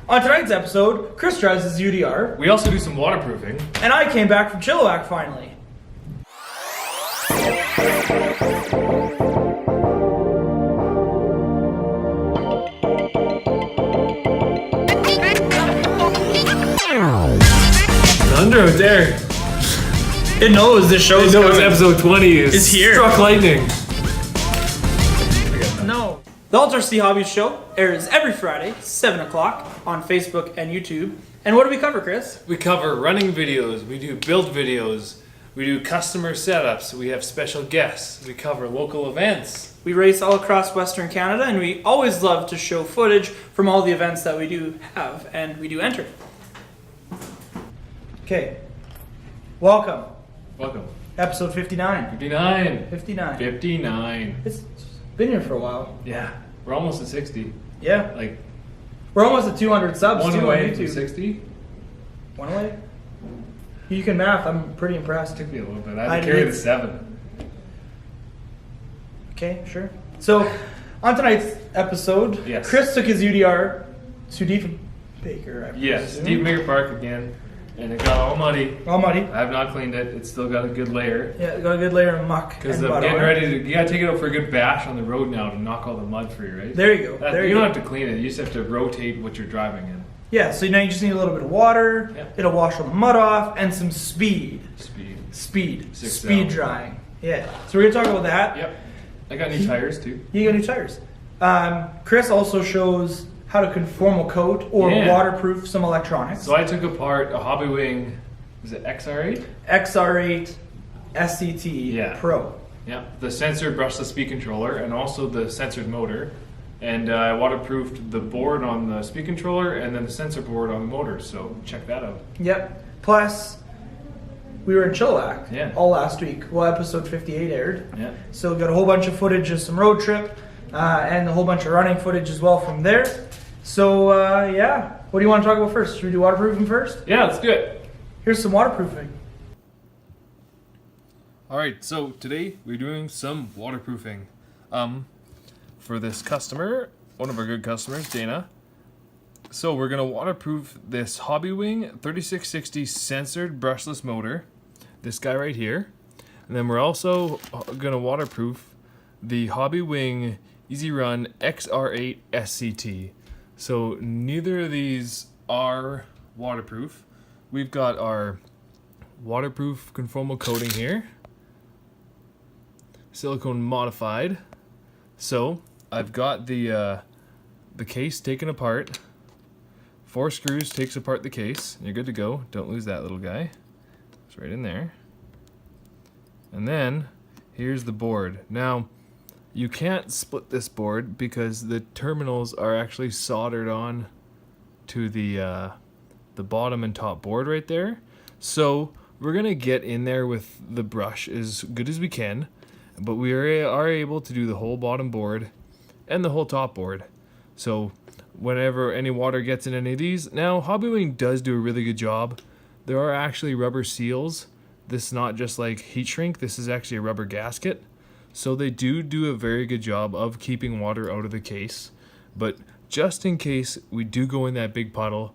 On tonight's episode, Chris drives his UDR. We also do some waterproofing. And I came back from Chilliwack finally. Thunder out there. It knows this show is coming. Episode 20 is here. Struck lightning. No. The Ultra Hobbies show airs every Friday, 7 o'clock on Facebook and YouTube. And what do we cover, Chris? We cover running videos, we do build videos, we do customer setups, we have special guests, we cover local events. We race all across Western Canada, and we always love to show footage from all the events that we do have, and we do enter. Okay. Welcome. Welcome. Episode 59. 59. 59. 59. It's been here for a while. Yeah. We're almost at 60. Yeah. Like, We're almost at 200 subs one too on away from YouTube. 60. One away? You can math. I'm pretty impressed. Took me a little bit. I had to carry the 7. Okay, sure. So, on tonight's episode, Yes. Chris took his UDR to Diefenbaker. Yes, Diefenbaker Park again. And it got all muddy. All muddy. I have not cleaned it. It's still got a good layer. Yeah, it got a good layer of muck. Because and I'm mud getting on it. ready to, you gotta take it out for a good bash on the road now to knock all the mud free, right? There you go. There you you don't go. have to clean it, you just have to rotate what you're driving in. Yeah, so now you just need a little bit of water. Yeah. It'll wash all the mud off and some speed. Speed. Speed drying. Yeah. So we're gonna talk about that. Yep. I got new tires too. You got new tires. Chris also shows how to conformal coat or Yeah. waterproof some electronics. So I took apart a Hobby Wing, was it XR8? XR8 SCT Yeah. Pro. Yeah. The censored brushless speed controller and also the censored motor. And I waterproofed the board on the speed controller and then the sensor board on the motor. So check that out. Yep. Plus, we were in Chilliwack all last week. Well, episode 58 aired. Yeah. So we got a whole bunch of footage of some road trip and a whole bunch of running footage as well from there. So, yeah. What do you want to talk about first? Should we do waterproofing first? Yeah, let's do it. Here's some waterproofing. Alright, so today we're doing some waterproofing. For this customer, one of our good customers, Dana. So we're gonna waterproof this Hobby Wing 3660 censored brushless motor. This guy right here. And then we're also gonna waterproof the Hobby Wing Easy Run XR8 SCT. So neither of these are waterproof. We've got our waterproof conformal coating here. Silicone modified. So I've got the case taken apart. 4 screws takes apart the case. You're good to go. Don't lose that little guy. It's right in there. And then here's the board. Now you can't split this board because the terminals are actually soldered on to the bottom and top board right there. So we're gonna get in there with the brush as good as we can, but we are able to do the whole bottom board and the whole top board. So whenever any water gets in any of these, now Hobby Wing does do a really good job. There are actually rubber seals. This is not just like heat shrink, this is actually a rubber gasket. So they do a very good job of keeping water out of the case. But just in case we do go in that big puddle,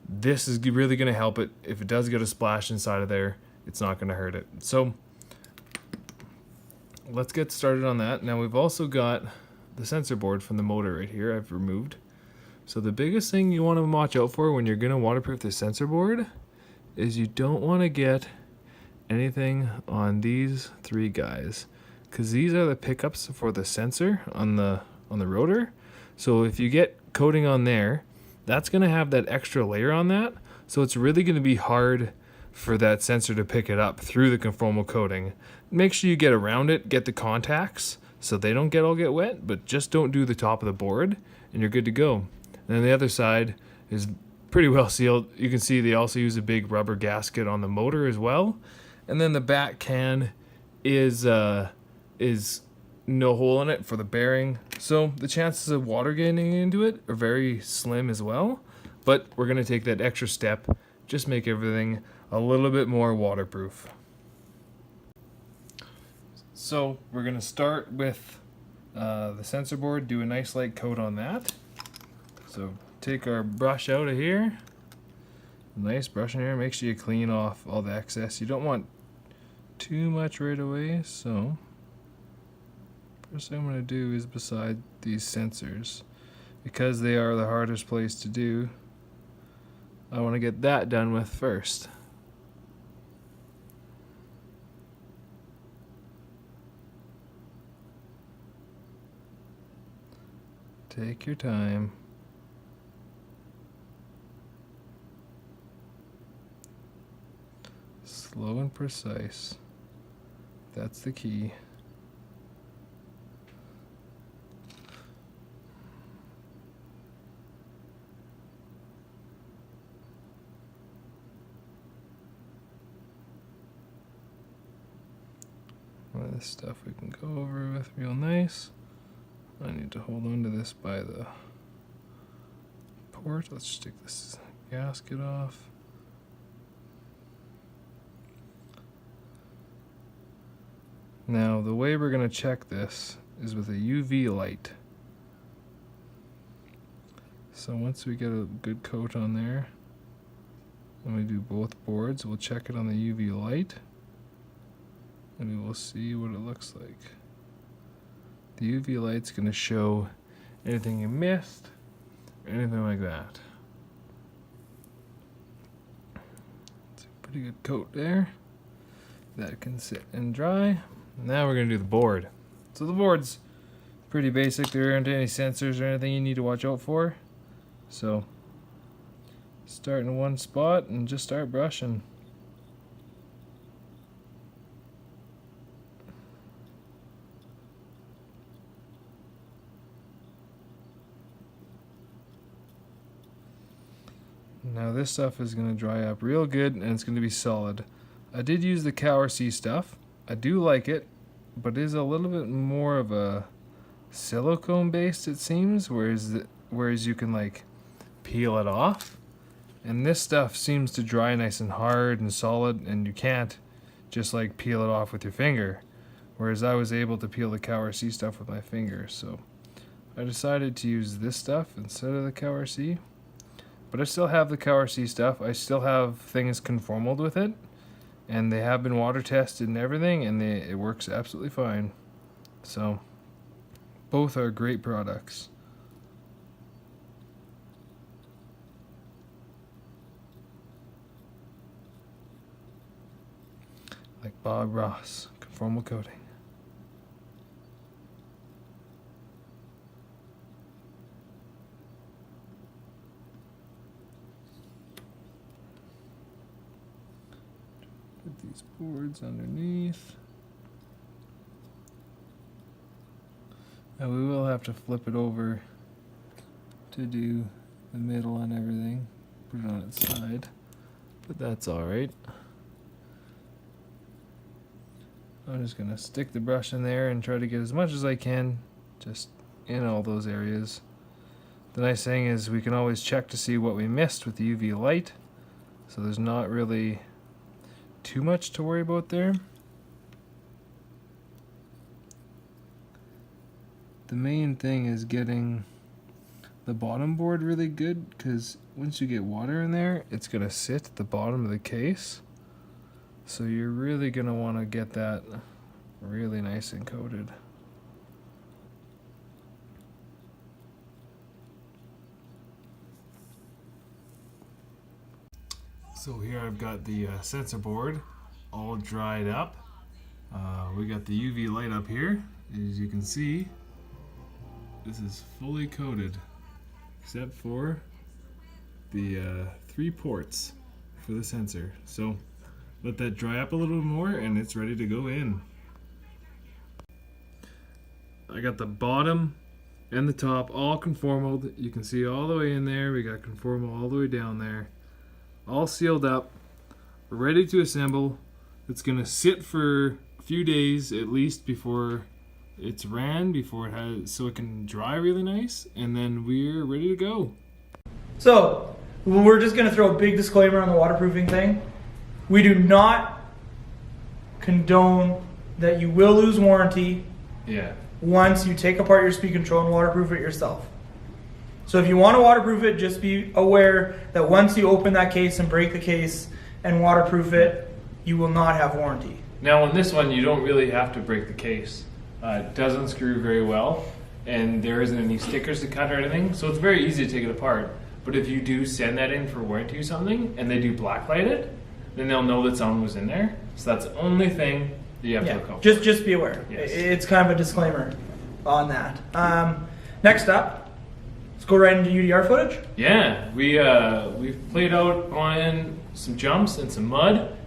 this is really going to help it. If it does get a splash inside of there, it's not going to hurt it. So let's get started on that. Now we've also got the sensor board from the motor right here I've removed. So the biggest thing you want to watch out for when you're going to waterproof the sensor board is you don't want to get anything on these 3 guys, because these are the pickups for the sensor on the rotor. So if you get coating on there, that's going to have that extra layer on that. So it's really going to be hard for that sensor to pick it up through the conformal coating. Make sure you get around it, get the contacts so they don't get wet, but just don't do the top of the board and you're good to go. And then the other side is pretty well sealed. You can see they also use a big rubber gasket on the motor as well. And then the back can is no hole in it for the bearing. So the chances of water getting into it are very slim as well. But we're going to take that extra step, just make everything a little bit more waterproof. So we're going to start with the sensor board, do a nice light coat on that. So take our brush out of here. Nice brush in here, make sure you clean off all the excess. You don't want too much right away, so first thing I'm going to do is beside these sensors. Because they are the hardest place to do, I want to get that done with first. Take your time. Slow and precise. That's the key. Well, this stuff we can go over with real nice. I need to hold on to this by the port. Let's just take this gasket off. Now, the way we're going to check this is with a UV light. So once we get a good coat on there, and we do both boards, we'll check it on the UV light, and we will see what it looks like. The UV light's going to show anything you missed, or anything like that. It's a pretty good coat there. That can sit and dry. Now we're going to do the board. So the board's pretty basic. There aren't any sensors or anything you need to watch out for. So start in one spot and just start brushing. Now this stuff is going to dry up real good and it's going to be solid. I did use the Cower C stuff. I do like it, but it is a little bit more of a silicone based, it seems, whereas you can like peel it off. And this stuff seems to dry nice and hard and solid, and you can't just like peel it off with your finger. Whereas I was able to peel the Cower C stuff with my finger, so I decided to use this stuff instead of the Cower C. But I still have the Cower C stuff. I still have things conformal with it. And they have been water tested and everything, and it works absolutely fine. So, both are great products. Like Bob Ross, conformal coating. Put these boards underneath. And we will have to flip it over to do the middle and everything. Put it on its side. But that's alright. I'm just going to stick the brush in there and try to get as much as I can just in all those areas. The nice thing is we can always check to see what we missed with the UV light. So there's not really too much to worry about there. The main thing is getting the bottom board really good, because once you get water in there, it's going to sit at the bottom of the case. So you're really going to want to get that really nice and coated. So here I've got the sensor board all dried up. We got the UV light up here. As you can see, this is fully coated except for the 3 ports for the sensor. So let that dry up a little bit more and it's ready to go in. I got the bottom and the top all conformal. You can see all the way in there. We got conformal all the way down there. All sealed up, ready to assemble. It's gonna sit for a few days at least before it's ran, so it can dry really nice, and then we're ready to go. So we're just gonna throw a big disclaimer on the waterproofing thing. We do not condone that you will lose warranty Yeah. once you take apart your speed control and waterproof it yourself. So if you want to waterproof it, just be aware that once you open that case and break the case and waterproof it, you will not have warranty. Now on this one, you don't really have to break the case. It doesn't screw very well, and there isn't any stickers to cut or anything, so it's very easy to take it apart. But if you do send that in for warranty or something, and they do blacklight it, then they'll know that someone was in there. So that's the only thing that you have to look out for. Just be aware. Yes. It's kind of a disclaimer on that. Next up, let's go right into UDR footage. Yeah, we've played out on some jumps and some mud.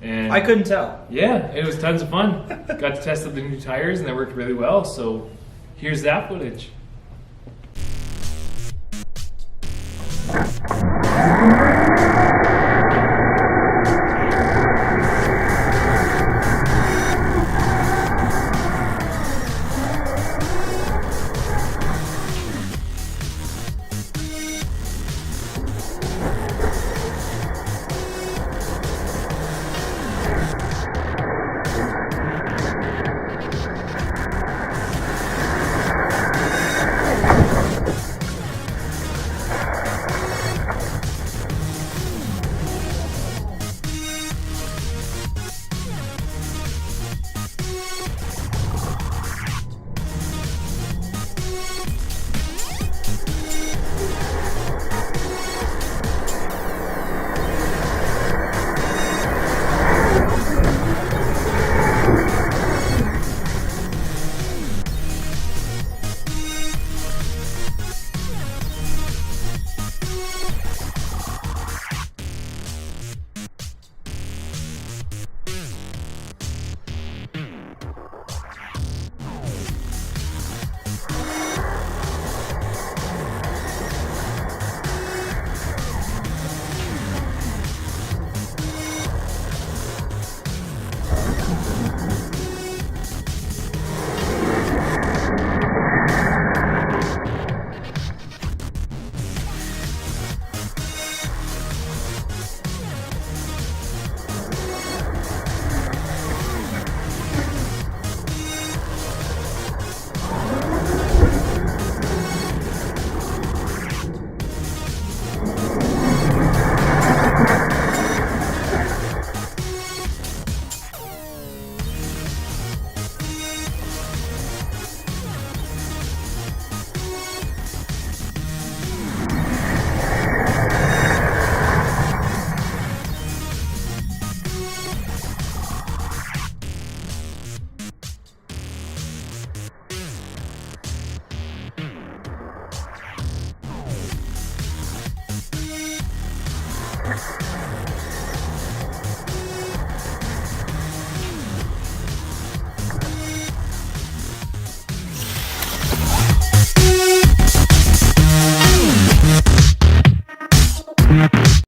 And I couldn't tell. Yeah, it was tons of fun. Got to test out the new tires and they worked really well. So here's that footage.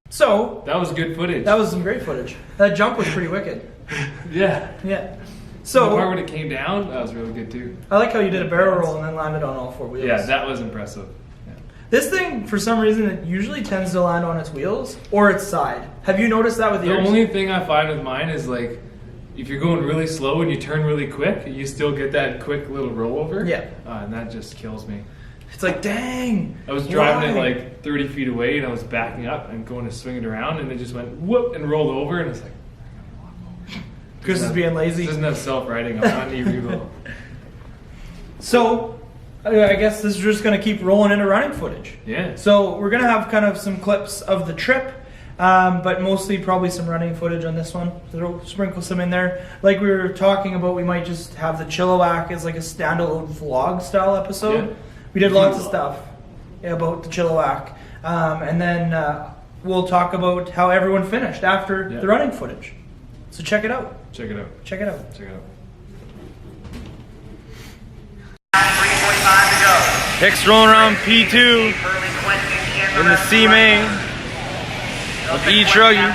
So That was good footage. that was some great footage. That jump was pretty wicked. Yeah. Yeah. So the part So when it came down, that was really good too. I like how you did a barrel roll and then landed on all four wheels. Yeah, that was impressive. Yeah. This thing, for some reason, it usually tends to land on its wheels or its side. Have you noticed that with The yours? only thing I find with mine is like, if you're going really slow and you turn really quick, you still get that quick little rollover. Yeah. And that just kills me. It's like, dang. I was driving why? it like 30 feet away and I was backing up and going to swing it around and it just went whoop and rolled over and it's like, Chris is being lazy. It doesn't have self-riding. I'm on e-revo. So, I guess this is just going to keep rolling into running footage. Yeah. So, we're going to have kind of some clips of the trip, but mostly probably some running footage on this one. So, sprinkle some in there. Like we were talking about, we might just have the Chilliwack as like a standalone vlog style episode. Yeah. We did lots of stuff about the Chilliwack. And then we'll talk about how everyone finished after the running footage. So, check it out. Check it out. Check it out. Check it out. 3:45 to go. Hicks rolling around P2 in the C main of E Truggy.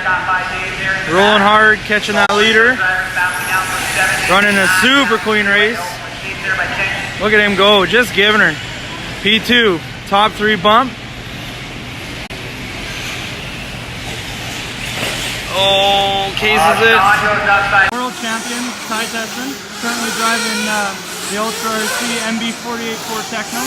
Rolling hard, catching that leader. Running a super clean race. Look at him go, just giving her. P2, top 3 bump. Oh, cases it. World champion, Ty Tesson. Currently driving the Ultra RC MB484 Techno.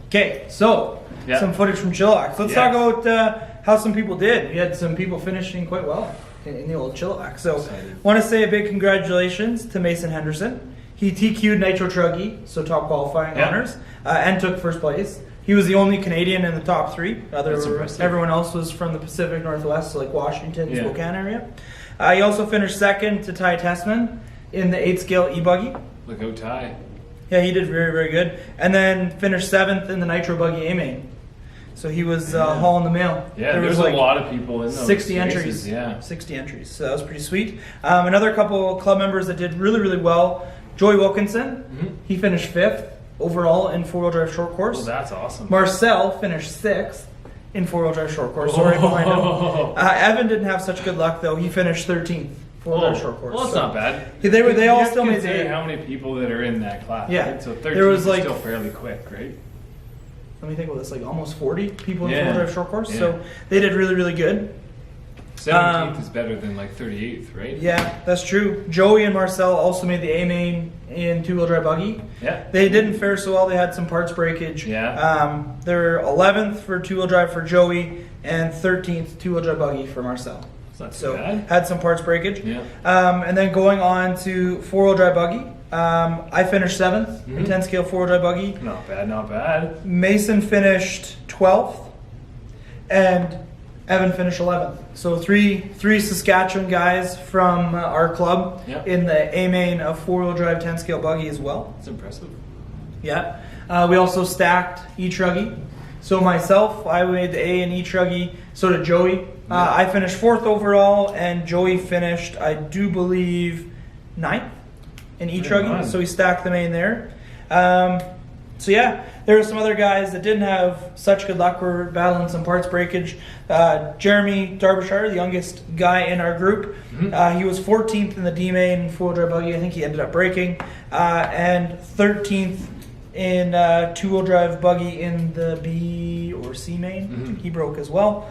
Okay, so some footage from Chilliwack. Let's talk about how some people did. We had some people finishing quite well in the old Chilliwack. So want to say a big congratulations to Mason Henderson. He TQ'd Nitro Truggy, so top qualifying honors, and took first place. He was the only Canadian in the top 3. Everyone else was from the Pacific Northwest, so like Washington, Spokane area. He also finished second to Ty Tessman in the 8-scale e-buggy. Look out, Ty. Yeah, he did very, very good. And then finished 7th in the Nitro Buggy A-Main. So he was hauling the mail. Yeah, there was like a lot of people in those 60 races, entries. Yeah. 60 entries. So that was pretty sweet. Another couple club members that did really, really well. Joey Wilkinson, he finished 5th overall in 4-wheel drive short course. Oh, that's awesome. Marcel finished 6th in 4-wheel drive short course. So right behind him. Evan didn't have such good luck though. He finished 13th. 4-wheel drive short course. Well, that's not bad. They all still made it. How many people that are in that class? Yeah. Right? So 13 there was is still fairly quick, right? Let me think about this, like almost 40 people in 4-wheel drive short course. Yeah. So they did really, really good. 17th is better than like 38th, right? Yeah, that's true. Joey and Marcel also made the A-Main in 2-wheel drive buggy. Yeah. They didn't fare so well. They had some parts breakage. Yeah. They're 11th for 2-wheel drive for Joey and 13th 2-wheel drive buggy for Marcel. That's not So too bad. had some parts breakage. Yeah. And then going on to 4-wheel drive buggy. I finished 7th in 10-scale 4-wheel drive buggy. Not bad, not bad. Mason finished 12th. And Evan finished 11th. So three Saskatchewan guys from our club in the A-Main of 4-wheel drive 10-scale buggy as well. That's impressive. Yeah. We also stacked E-Truggy. So myself, I made the A and E-Truggy. So did Joey. I finished 4th overall, and Joey finished, I do believe, 9th in E-Truggy. So we stacked the main there. So yeah, there were some other guys that didn't have such good luck. We're battling some parts breakage. Jeremy Derbyshire, the youngest guy in our group, he was 14th in the D-Main 4-wheel drive buggy. I think he ended up breaking. And 13th in 2-wheel drive buggy in the B or C main. He broke as well.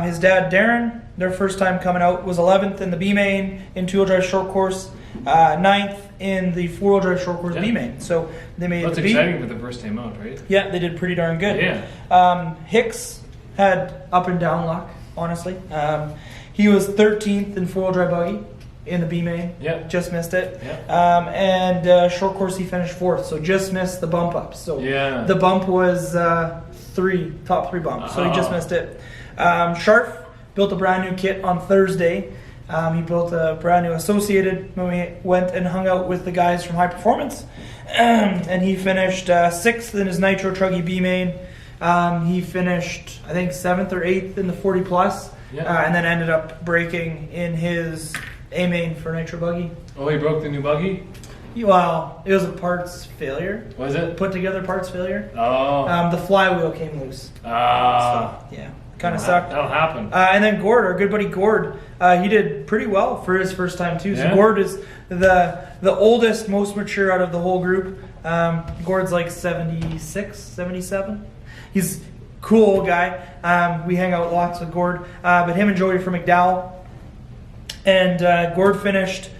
His dad, Darren, their first time coming out, was 11th in the B main in 2-wheel drive short course. 9th in the 4-wheel drive short course B main. So they made That's the B. exciting for the first time out, right? Yeah, they did pretty darn good. Yeah. Hicks had up and down luck, honestly. He was 13th in 4-wheel drive buggy in the B main. Yeah. Just missed it. Yeah. And short course he finished 4th, so just missed the bump up. So the bump was top 3 bumps, so he just missed it. Sharf built a brand new kit on Thursday. He built a brand new Associated when we went and hung out with the guys from High Performance. And he finished 6th in his Nitro Truggy B main. He finished, I think, 7th or 8th in the 40 plus. And then ended up breaking in his A main for Nitro Buggy. Oh, he broke the new buggy? Well, it was a parts failure. Was it? Put together parts failure. Oh. The flywheel came loose. So, yeah. Kind of sucked. That'll happen. And then Gord, our good buddy Gord, he did pretty well for his first time too. So Gord is the oldest, most mature out of the whole group. Gord's like 76, 77. He's a cool old guy. We hang out lots with Gord. But him and Joey from McDowell. And Gord finished,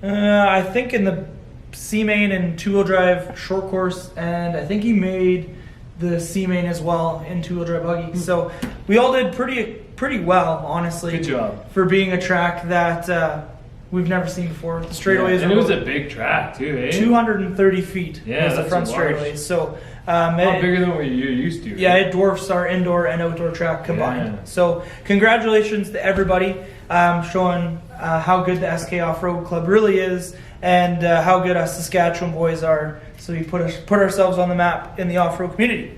I think, in the C main and 2-wheel drive short course, and I think he made the C main as well in 2-wheel drive buggy. So we all did pretty well, honestly. Good job. For being a track that we've never seen before. The straightaways and it was a big track too, eh? 230 feet was the front large. straightaway. So bigger than what you're used to. Yeah, it dwarfs our indoor and outdoor track combined. Yeah. So congratulations to everybody, showing how good the SK Off-Road Club really is, and how good us Saskatchewan boys are. So we put ourselves on the map in the off-road community.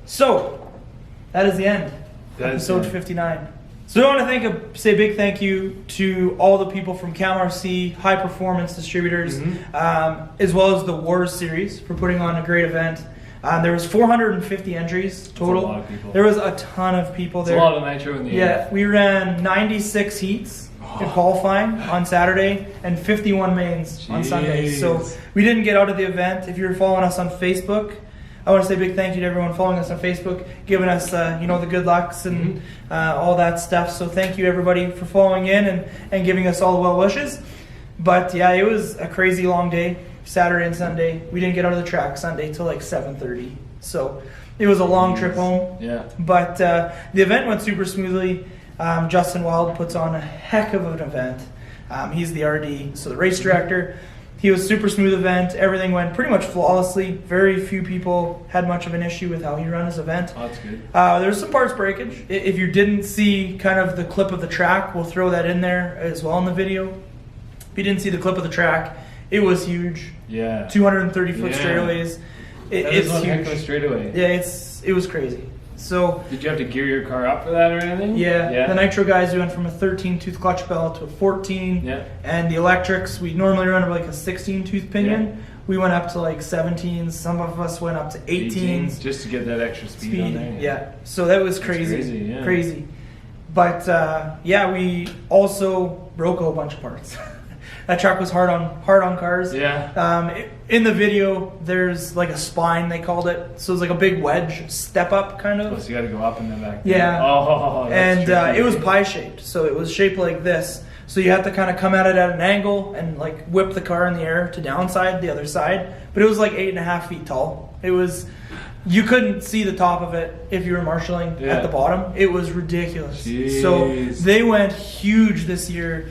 So that is the end. Episode 59. So I want to say a big thank you to all the people from CamRC, High Performance Distributors, as well as the Wars series for putting on a great event. There was 450 entries total. That's a lot of people. There was a ton of people there. It's a lot of nitro in the air. We ran 96 heats in qualifying on Saturday and 51 mains on Sunday. So we didn't get out of the event. If you're following us on Facebook, I want to say a big thank you to everyone following us on Facebook, giving us the good lucks and all that stuff. So thank you everybody for following in and giving us all the well wishes. But yeah, it was a crazy long day, Saturday and Sunday. We didn't get out of the track Sunday till like 7:30. So it was a long trip home. Yeah. But the event went super smoothly. Justin Wild puts on a heck of an event. He's the RD, so the race director. He was super smooth event. Everything went pretty much flawlessly. Very few people had much of an issue with how he ran his event. Oh, that's good. There was some parts breakage. If you didn't see kind of the clip of the track, we'll throw that in there as well in the video. If you didn't see the clip of the track, it was huge. Yeah. 230-foot straightaways. It's huge. Heck of a straightaway. Yeah, it was crazy. So did you have to gear your car up for that or anything? yeah. The nitro guys, we went from a 13-tooth clutch bell to a 14. Yeah. And the electrics, we normally run like a 16-tooth pinion. Yeah. We went up to like 17s. Some of us went up to 18s. Just to get that extra speed on there. Yeah. So that was crazy. That's crazy. But we also broke a whole bunch of parts. That track was hard on cars. Yeah. In the video, there's like a spine, they called it. So it's like a big wedge step up kind of. So you got to go up and then back. Yeah. Oh, that's and it was pie shaped. So it was shaped like this. So you had to kind of come at it at an angle and like whip the car in the air to downside the other side. But it was like 8.5 feet tall. It was, you couldn't see the top of it if you were marshalling at the bottom. It was ridiculous. Jeez. So they went huge this year.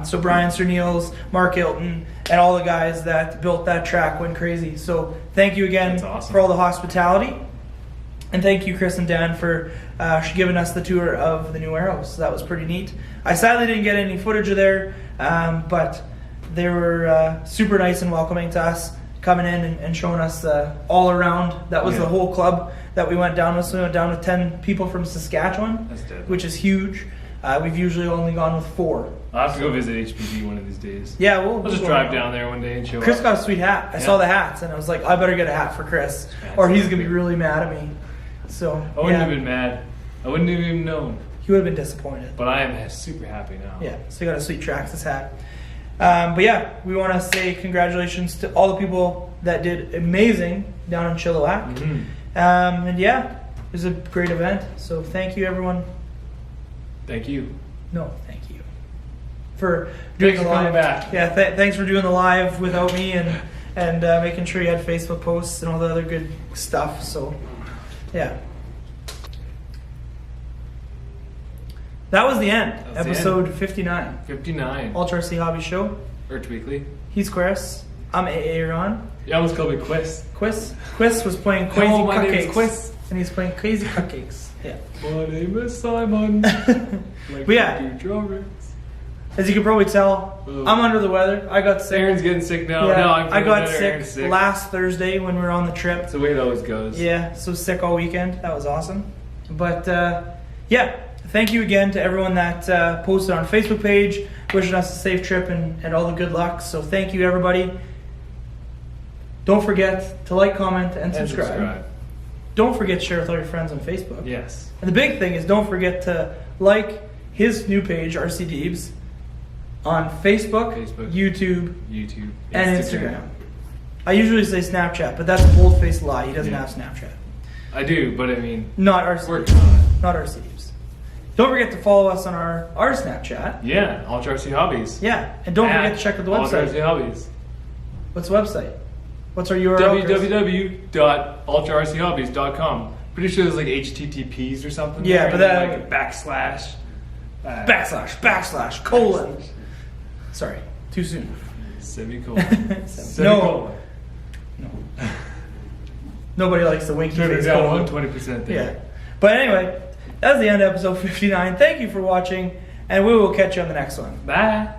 So Brian Cerneals, Mark Hilton, and all the guys that built that track went crazy. So thank you again for all the hospitality. And thank you, Chris and Dan, for giving us the tour of the new warehouse. That was pretty neat. I sadly didn't get any footage of there, but they were super nice and welcoming to us, coming in and showing us all around. That was the whole club that we went down with. So we went down with 10 people from Saskatchewan, which is huge. We've usually only gone with 4. I'll have to go visit HPD one of these days. Yeah, I'll just drive down there one day and show Chris up. got a sweet hat. I saw the hats, and I was like, I better get a hat for Chris, or he's going to be really mad at me. So I wouldn't have been mad. I wouldn't have even known. He would have been disappointed. But I am super happy now. Yeah, so he got a sweet Traxxas hat. But yeah, we want to say congratulations to all the people that did amazing down in Chilliwack. Mm-hmm. And yeah, it was a great event. So thank you, everyone. Thank you. No, thank you for doing the live. Coming back. Yeah, thanks for doing the live without me and making sure you had Facebook posts and all the other good stuff. So yeah, that was the end. Episode 59. 59. Ultra RC Hobby Show. Earth Weekly. He's Chris. I'm Aaron. You almost called me Quiz. Quiz was playing crazy Hello, my name is cupcakes. Quiz. And he's playing crazy cupcakes. Yeah. My name is Simon. But yeah, as you can probably tell, I'm under the weather. I got sick. Aaron's getting sick now. Yeah, No, I got sick sick last Thursday when we were on the trip. That's the way it always goes. Yeah, so sick all weekend. That was awesome. But yeah, thank you again to everyone that posted on Facebook page, wishing us a safe trip and all the good luck. So thank you, everybody. Don't forget to like, comment, and subscribe. Don't forget to share with all your friends on Facebook. Yes. And the big thing is don't forget to like his new page, RC Deebs, on Facebook, YouTube, and Instagram. I usually say Snapchat, but that's a bold-faced lie. He doesn't have Snapchat. I do, but I mean... Not RC Working on it. Not RC Deebs. Don't forget to follow us on our Snapchat. Yeah, Ultra RC Hobbies. Yeah, and don't forget to check out the website. Ultra RC Hobbies. What's the website? What's our URL? www.ultrarchobbies.com. Pretty sure there's like HTTPs or something. Yeah, but that like a backslash. Backslash, colon. Sorry, too soon. Semicolon. No. Nobody likes the winky face colon. 20% there. Yeah. But anyway, that's the end of episode 59. Thank you for watching, and we will catch you on the next one. Bye.